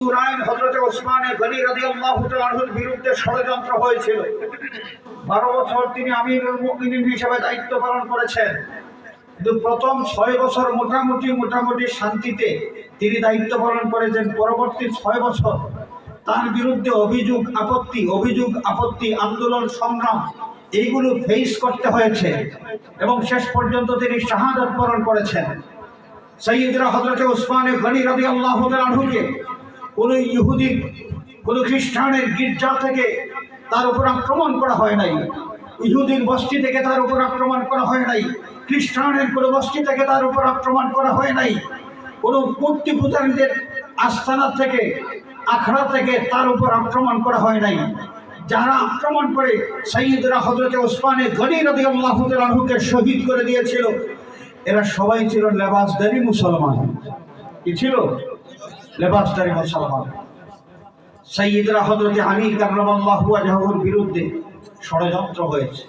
হযরত ওসমান গনি রাদিয়াল্লাহু তাআলা আনহুর বিরুদ্ধে ষড়যন্ত্র হয়েছিল। 12 বছর তিনি আমিরুল মুমিনিন হিসেবে দায়িত্ব পালন করেছেন, কিন্তু প্রথম 6 বছর মোটামুটি শান্তিতে তিনি দায়িত্ব পালন করেছেন। পরবর্তী 6 বছর তার বিরুদ্ধে অভিযোগ আপত্তি আন্দোলন সংগ্রাম এইগুলো ফেস করতে হয়েছে এবং শেষ পর্যন্ত তিনি শাহাদাত বরণ করেছেন। সাইয়্যিদনা হযরত ওসমান গনি রাদিয়াল্লাহু তাআলা আনহুকে কোন ইহুদি কোন খ্রিস্টানের গির্জা থেকে তার উপর আক্রমণ করা হয় নাই, ইহুদির বস্তি থেকে তার উপর আক্রমণ করা হয় নাই, খ্রিস্টানের কোন বস্তি থেকে তার উপর আক্রমণ করা হয় নাই, কোন মূর্তি পূজারীদের আস্তানা থেকে আখড়া থেকে তার উপর আক্রমণ করা হয় নাই। যারা আক্রমণ করে সাইয়্যিদনা হযরত ওসমান গনি রাদিয়াল্লাহু তাআলা আনহুকে শহীদ করে দিয়েছিল, এরা সবাই ছিল লেবাসদারি মুসলমান। কি ছিল? লেবাসদারি মুসলমান। সাইয়্যিদনা হযরত আলী কাররামাল্লাহু ওয়াজহুর বিরুদ্ধে ষড়যন্ত্র হয়েছে।